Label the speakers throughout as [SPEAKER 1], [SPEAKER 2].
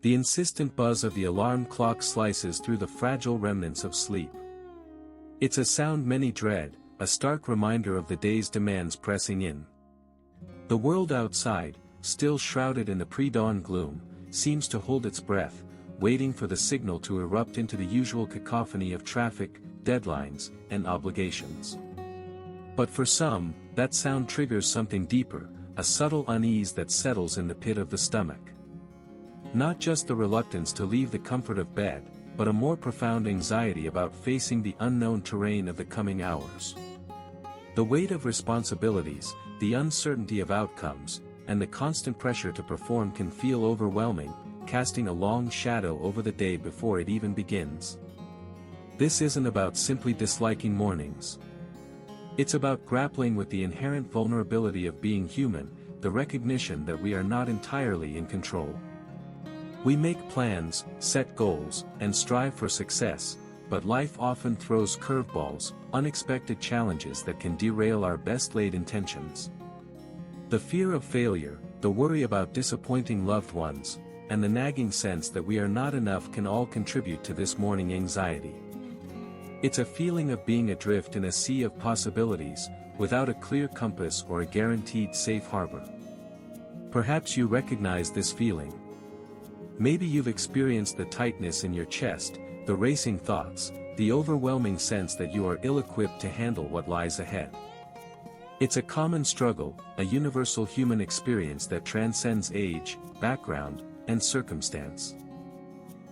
[SPEAKER 1] The insistent buzz of the alarm clock slices through the fragile remnants of sleep. It's a sound many dread, a stark reminder of the day's demands pressing in. The world outside, still shrouded in the pre-dawn gloom, seems to hold its breath, waiting for the signal to erupt into the usual cacophony of traffic, deadlines, and obligations. But for some, that sound triggers something deeper, a subtle unease that settles in the pit of the stomach. Not just the reluctance to leave the comfort of bed, but a more profound anxiety about facing the unknown terrain of the coming hours. The weight of responsibilities, the uncertainty of outcomes, and the constant pressure to perform can feel overwhelming, casting a long shadow over the day before it even begins. This isn't about simply disliking mornings. It's about grappling with the inherent vulnerability of being human, the recognition that we are not entirely in control. We make plans, set goals, and strive for success, but life often throws curveballs, unexpected challenges that can derail our best-laid intentions. The fear of failure, the worry about disappointing loved ones, and the nagging sense that we are not enough can all contribute to this morning anxiety. It's a feeling of being adrift in a sea of possibilities, without a clear compass or a guaranteed safe harbor. Perhaps you recognize this feeling. Maybe you've experienced the tightness in your chest, the racing thoughts, the overwhelming sense that you are ill-equipped to handle what lies ahead. It's a common struggle, a universal human experience that transcends age, background, and circumstance.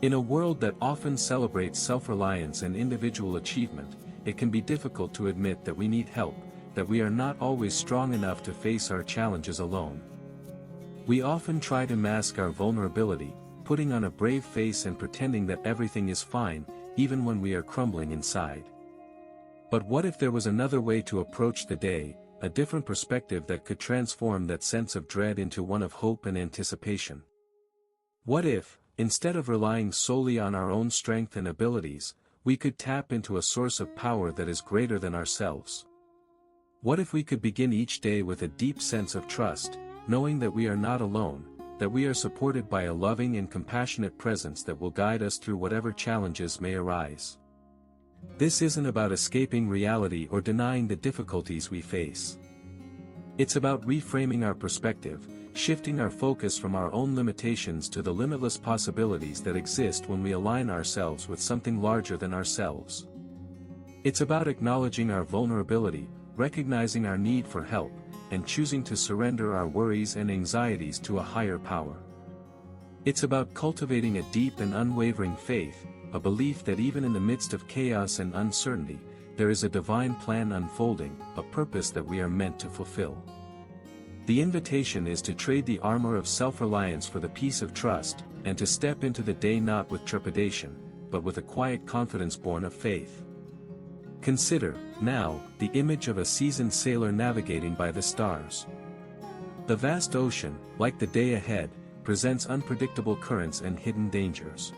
[SPEAKER 1] In a world that often celebrates self-reliance and individual achievement, it can be difficult to admit that we need help, that we are not always strong enough to face our challenges alone. We often try to mask our vulnerability, putting on a brave face and pretending that everything is fine, even when we are crumbling inside. But what if there was another way to approach the day, a different perspective that could transform that sense of dread into one of hope and anticipation? What if, instead of relying solely on our own strength and abilities, we could tap into a source of power that is greater than ourselves? What if we could begin each day with a deep sense of trust, knowing that we are not alone, that we are supported by a loving and compassionate presence that will guide us through whatever challenges may arise? This isn't about escaping reality or denying the difficulties we face. It's about reframing our perspective, shifting our focus from our own limitations to the limitless possibilities that exist when we align ourselves with something larger than ourselves. It's about acknowledging our vulnerability, recognizing our need for help, and choosing to surrender our worries and anxieties to a higher power. It's about cultivating a deep and unwavering faith, a belief that even in the midst of chaos and uncertainty, there is a divine plan unfolding, a purpose that we are meant to fulfill. The invitation is to trade the armor of self-reliance for the peace of trust, and to step into the day not with trepidation, but with a quiet confidence born of faith. Consider, now, the image of a seasoned sailor navigating by the stars. The vast ocean, like the day ahead, presents unpredictable currents and hidden dangers.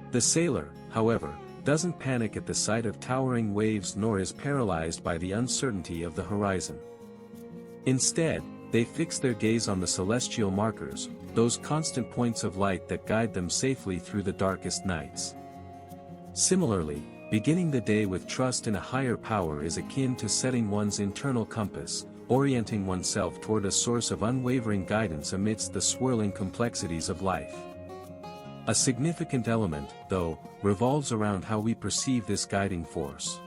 [SPEAKER 1] The sailor, however, doesn't panic at the sight of towering waves nor is paralyzed by the uncertainty of the horizon. Instead, they fix their gaze on the celestial markers, those constant points of light that guide them safely through the darkest nights. Similarly, beginning the day with trust in a higher power is akin to setting one's internal compass, orienting oneself toward a source of unwavering guidance amidst the swirling complexities of life. A significant element, though, revolves around how we perceive this guiding force.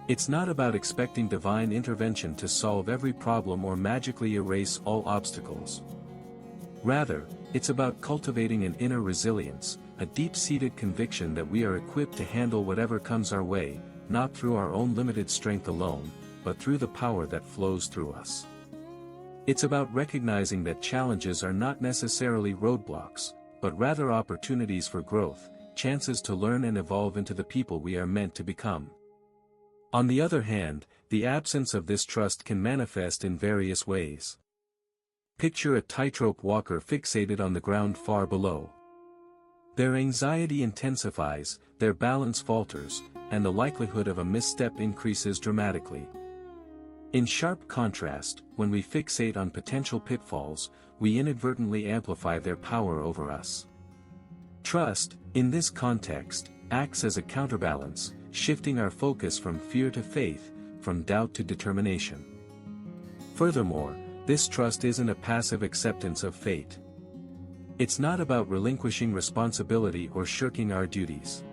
[SPEAKER 1] It's not about expecting divine intervention to solve every problem or magically erase all obstacles. Rather, it's about cultivating an inner resilience, a deep-seated conviction that we are equipped to handle whatever comes our way, not through our own limited strength alone, but through the power that flows through us. It's about recognizing that challenges are not necessarily roadblocks, but rather opportunities for growth, chances to learn and evolve into the people we are meant to become. On the other hand, the absence of this trust can manifest in various ways. Picture a tightrope walker fixated on the ground far below. Their anxiety intensifies, their balance falters, and the likelihood of a misstep increases dramatically. In sharp contrast, when we fixate on potential pitfalls, we inadvertently amplify their power over us. Trust, in this context, acts as a counterbalance, shifting our focus from fear to faith, from doubt to determination. Furthermore, this trust isn't a passive acceptance of fate. It's not about relinquishing responsibility or shirking our duties.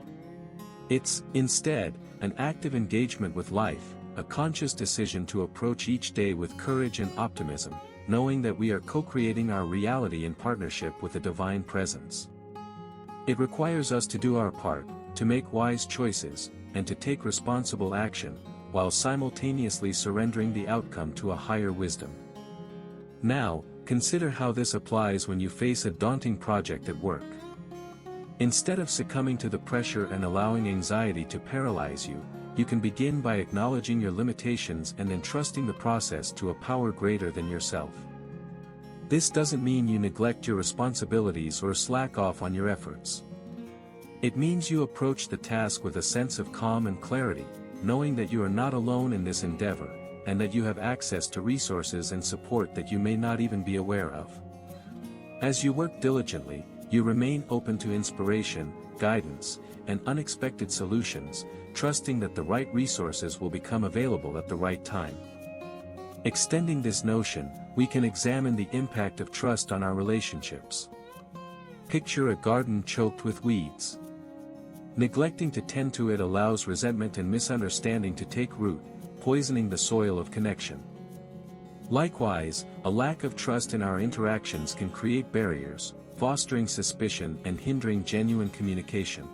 [SPEAKER 1] It's, instead, an active engagement with life, a conscious decision to approach each day with courage and optimism, knowing that we are co-creating our reality in partnership with a divine presence. It requires us to do our part, to make wise choices, and to take responsible action, while simultaneously surrendering the outcome to a higher wisdom. Now, consider how this applies when you face a daunting project at work. Instead of succumbing to the pressure and allowing anxiety to paralyze you, you can begin by acknowledging your limitations and entrusting the process to a power greater than yourself. This doesn't mean you neglect your responsibilities or slack off on your efforts. It means you approach the task with a sense of calm and clarity, knowing that you are not alone in this endeavor, and that you have access to resources and support that you may not even be aware of. As you work diligently, you remain open to inspiration, guidance, and unexpected solutions, trusting that the right resources will become available at the right time. Extending this notion, we can examine the impact of trust on our relationships. Picture a garden choked with weeds. Neglecting to tend to it allows resentment and misunderstanding to take root, poisoning the soil of connection. Likewise, a lack of trust in our interactions can create barriers, fostering suspicion and hindering genuine communication.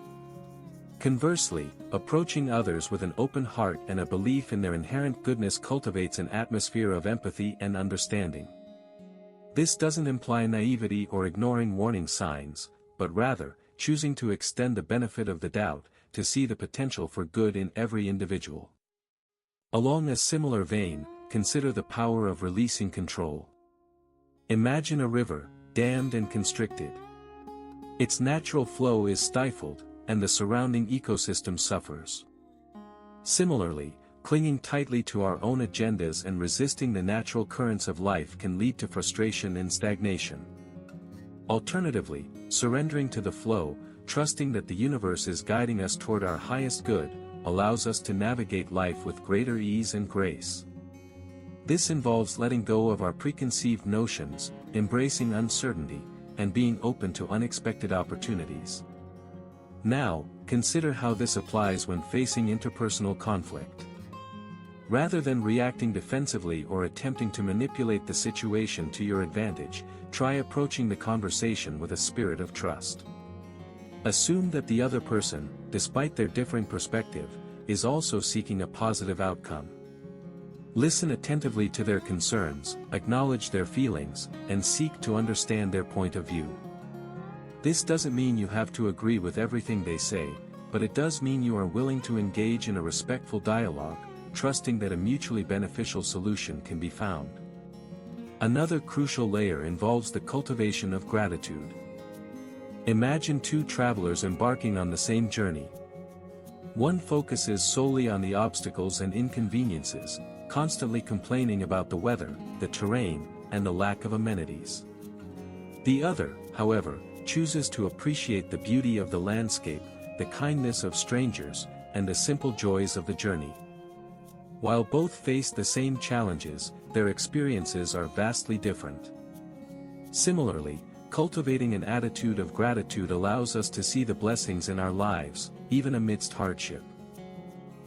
[SPEAKER 1] Conversely, approaching others with an open heart and a belief in their inherent goodness cultivates an atmosphere of empathy and understanding. This doesn't imply naivety or ignoring warning signs, but rather, choosing to extend the benefit of the doubt, to see the potential for good in every individual. Along a similar vein, consider the power of releasing control. Imagine a river, dammed and constricted. Its natural flow is stifled, and the surrounding ecosystem suffers. Similarly, clinging tightly to our own agendas and resisting the natural currents of life can lead to frustration and stagnation. Alternatively, surrendering to the flow, trusting that the universe is guiding us toward our highest good, allows us to navigate life with greater ease and grace. This involves letting go of our preconceived notions, embracing uncertainty, and being open to unexpected opportunities. Now, consider how this applies when facing interpersonal conflict. Rather than reacting defensively or attempting to manipulate the situation to your advantage, try approaching the conversation with a spirit of trust. Assume that the other person, despite their differing perspective, is also seeking a positive outcome. Listen attentively to their concerns, acknowledge their feelings, and seek to understand their point of view. This doesn't mean you have to agree with everything they say, but it does mean you are willing to engage in a respectful dialogue, trusting that a mutually beneficial solution can be found. Another crucial layer involves the cultivation of gratitude. Imagine two travelers embarking on the same journey. One focuses solely on the obstacles and inconveniences, constantly complaining about the weather, the terrain, and the lack of amenities. The other, however, chooses to appreciate the beauty of the landscape, the kindness of strangers, and the simple joys of the journey. While both face the same challenges, their experiences are vastly different. Similarly, cultivating an attitude of gratitude allows us to see the blessings in our lives, even amidst hardship.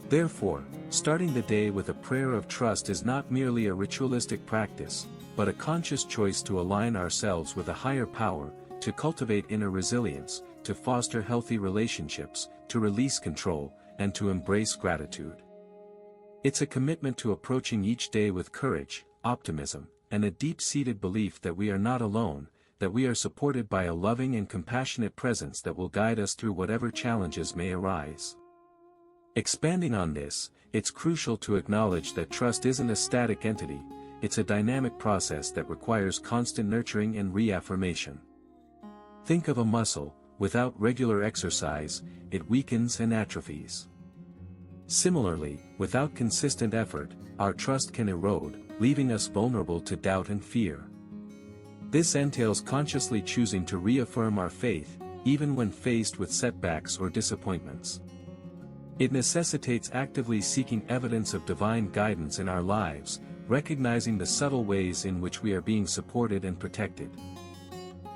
[SPEAKER 1] Therefore, starting the day with a prayer of trust is not merely a ritualistic practice, but a conscious choice to align ourselves with a higher power, to cultivate inner resilience, to foster healthy relationships, to release control, and to embrace gratitude. It's a commitment to approaching each day with courage, optimism, and a deep-seated belief that we are not alone, that we are supported by a loving and compassionate presence that will guide us through whatever challenges may arise. Expanding on this, it's crucial to acknowledge that trust isn't a static entity, it's a dynamic process that requires constant nurturing and reaffirmation. Think of a muscle, without regular exercise, it weakens and atrophies. Similarly, without consistent effort, our trust can erode, leaving us vulnerable to doubt and fear. This entails consciously choosing to reaffirm our faith, even when faced with setbacks or disappointments. It necessitates actively seeking evidence of divine guidance in our lives, recognizing the subtle ways in which we are being supported and protected.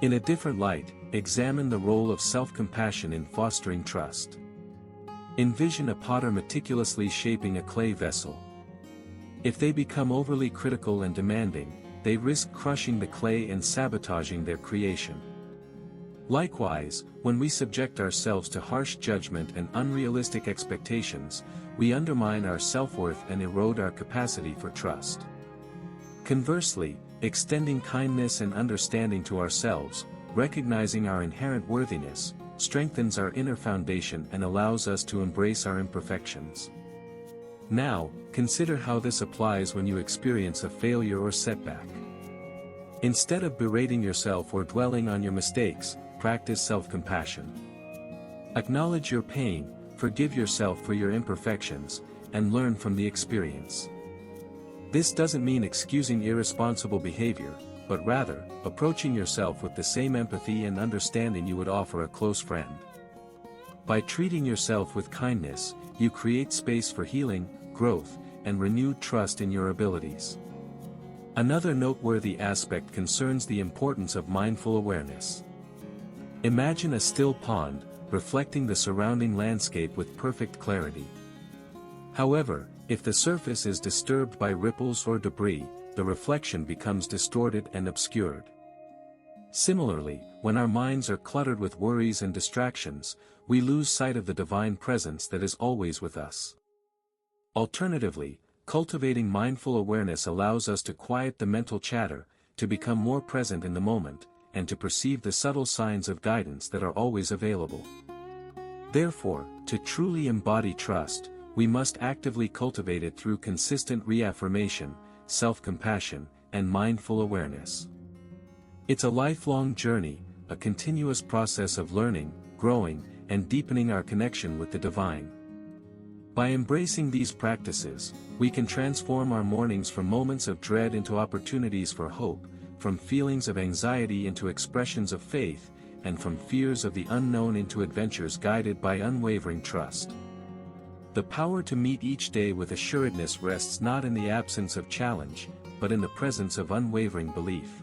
[SPEAKER 1] In a different light, examine the role of self-compassion in fostering trust. Envision a potter meticulously shaping a clay vessel. If they become overly critical and demanding, they risk crushing the clay and sabotaging their creation. Likewise, when we subject ourselves to harsh judgment and unrealistic expectations, we undermine our self-worth and erode our capacity for trust. Conversely, extending kindness and understanding to ourselves, recognizing our inherent worthiness, strengthens our inner foundation and allows us to embrace our imperfections. Now, consider how this applies when you experience a failure or setback. Instead of berating yourself or dwelling on your mistakes, practice self-compassion. Acknowledge your pain, forgive yourself for your imperfections, and learn from the experience. This doesn't mean excusing irresponsible behavior, but rather, approaching yourself with the same empathy and understanding you would offer a close friend. By treating yourself with kindness, you create space for healing, growth, and renewed trust in your abilities. Another noteworthy aspect concerns the importance of mindful awareness. Imagine a still pond, reflecting the surrounding landscape with perfect clarity. However, if the surface is disturbed by ripples or debris, the reflection becomes distorted and obscured. Similarly, when our minds are cluttered with worries and distractions, we lose sight of the divine presence that is always with us. Alternatively, cultivating mindful awareness allows us to quiet the mental chatter, to become more present in the moment, and to perceive the subtle signs of guidance that are always available. Therefore, to truly embody trust, we must actively cultivate it through consistent reaffirmation, self-compassion, and mindful awareness. It's a lifelong journey, a continuous process of learning, growing, and deepening our connection with the divine. By embracing these practices, we can transform our mornings from moments of dread into opportunities for hope, from feelings of anxiety into expressions of faith, and from fears of the unknown into adventures guided by unwavering trust. The power to meet each day with assuredness rests not in the absence of challenge, but in the presence of unwavering belief.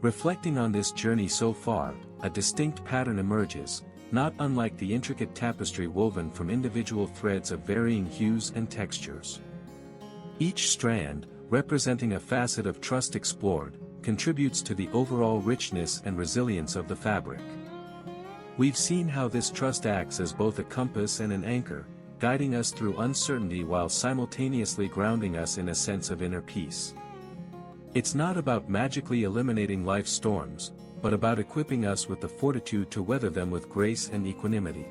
[SPEAKER 1] Reflecting on this journey so far, a distinct pattern emerges, not unlike the intricate tapestry woven from individual threads of varying hues and textures. Each strand, representing a facet of trust explored, contributes to the overall richness and resilience of the fabric. We've seen how this trust acts as both a compass and an anchor, guiding us through uncertainty while simultaneously grounding us in a sense of inner peace. It's not about magically eliminating life's storms, but about equipping us with the fortitude to weather them with grace and equanimity.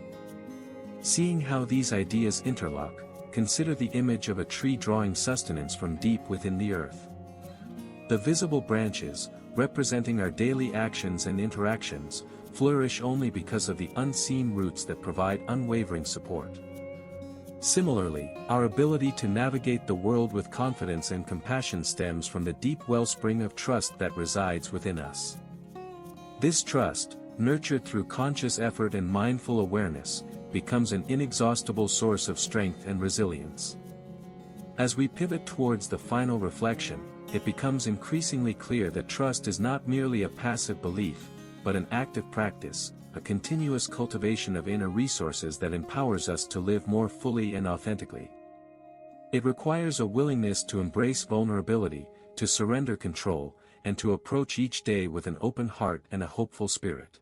[SPEAKER 1] Seeing how these ideas interlock, consider the image of a tree drawing sustenance from deep within the earth. The visible branches, representing our daily actions and interactions, flourish only because of the unseen roots that provide unwavering support. Similarly, our ability to navigate the world with confidence and compassion stems from the deep wellspring of trust that resides within us. This trust, nurtured through conscious effort and mindful awareness, becomes an inexhaustible source of strength and resilience. As we pivot towards the final reflection, it becomes increasingly clear that trust is not merely a passive belief, but an active practice, a continuous cultivation of inner resources that empowers us to live more fully and authentically. It requires a willingness to embrace vulnerability, to surrender control, and to approach each day with an open heart and a hopeful spirit.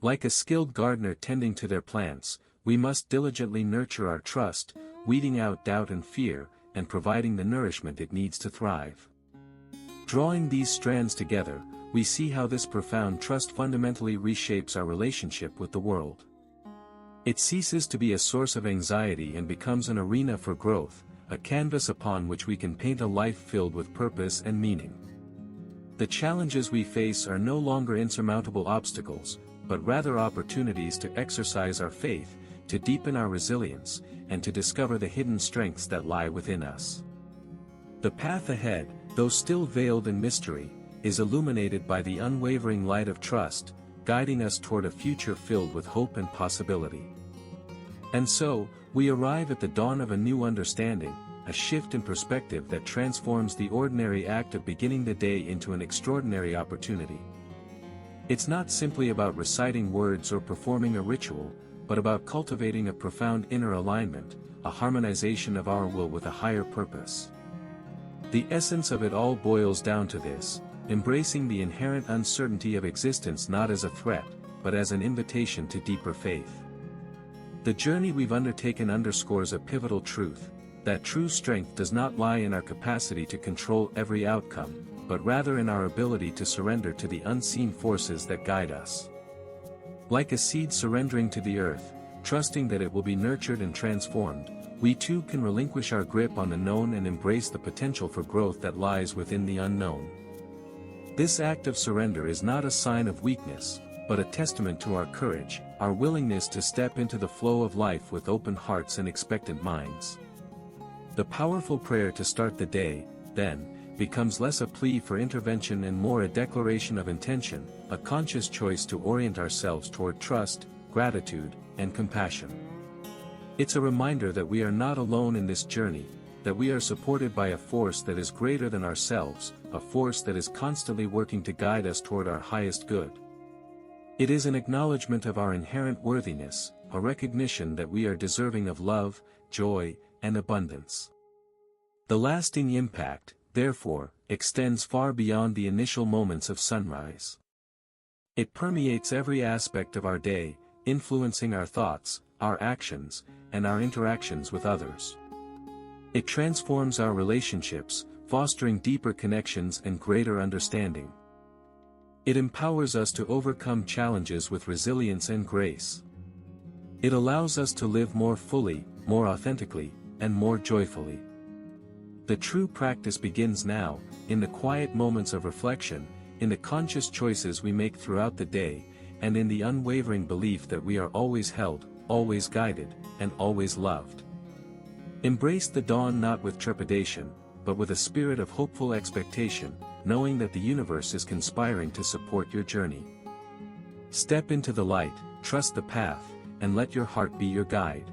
[SPEAKER 1] Like a skilled gardener tending to their plants, we must diligently nurture our trust, weeding out doubt and fear, and providing the nourishment it needs to thrive. Drawing these strands together, we see how this profound trust fundamentally reshapes our relationship with the world. It ceases to be a source of anxiety and becomes an arena for growth, a canvas upon which we can paint a life filled with purpose and meaning. The challenges we face are no longer insurmountable obstacles, but rather opportunities to exercise our faith, to deepen our resilience, and to discover the hidden strengths that lie within us. The path ahead, though still veiled in mystery, is illuminated by the unwavering light of trust, guiding us toward a future filled with hope and possibility. And so, we arrive at the dawn of a new understanding, a shift in perspective that transforms the ordinary act of beginning the day into an extraordinary opportunity. It's not simply about reciting words or performing a ritual, but about cultivating a profound inner alignment, a harmonization of our will with a higher purpose. The essence of it all boils down to this: embracing the inherent uncertainty of existence not as a threat, but as an invitation to deeper faith. The journey we've undertaken underscores a pivotal truth, that true strength does not lie in our capacity to control every outcome, but rather in our ability to surrender to the unseen forces that guide us. Like a seed surrendering to the earth, trusting that it will be nurtured and transformed, we too can relinquish our grip on the known and embrace the potential for growth that lies within the unknown. This act of surrender is not a sign of weakness, but a testament to our courage, our willingness to step into the flow of life with open hearts and expectant minds. The powerful prayer to start the day, then, becomes less a plea for intervention and more a declaration of intention, a conscious choice to orient ourselves toward trust, gratitude, and compassion. It's a reminder that we are not alone in this journey, that we are supported by a force that is greater than ourselves, a force that is constantly working to guide us toward our highest good. It is an acknowledgement of our inherent worthiness, a recognition that we are deserving of love, joy, and abundance. The lasting impact, therefore, extends far beyond the initial moments of sunrise. It permeates every aspect of our day, influencing our thoughts, our actions, and our interactions with others. It transforms our relationships, fostering deeper connections and greater understanding. It empowers us to overcome challenges with resilience and grace. It allows us to live more fully, more authentically, and more joyfully. The true practice begins now, in the quiet moments of reflection, in the conscious choices we make throughout the day, and in the unwavering belief that we are always held, always guided, and always loved. Embrace the dawn not with trepidation, but with a spirit of hopeful expectation, knowing that the universe is conspiring to support your journey. Step into the light, trust the path, and let your heart be your guide.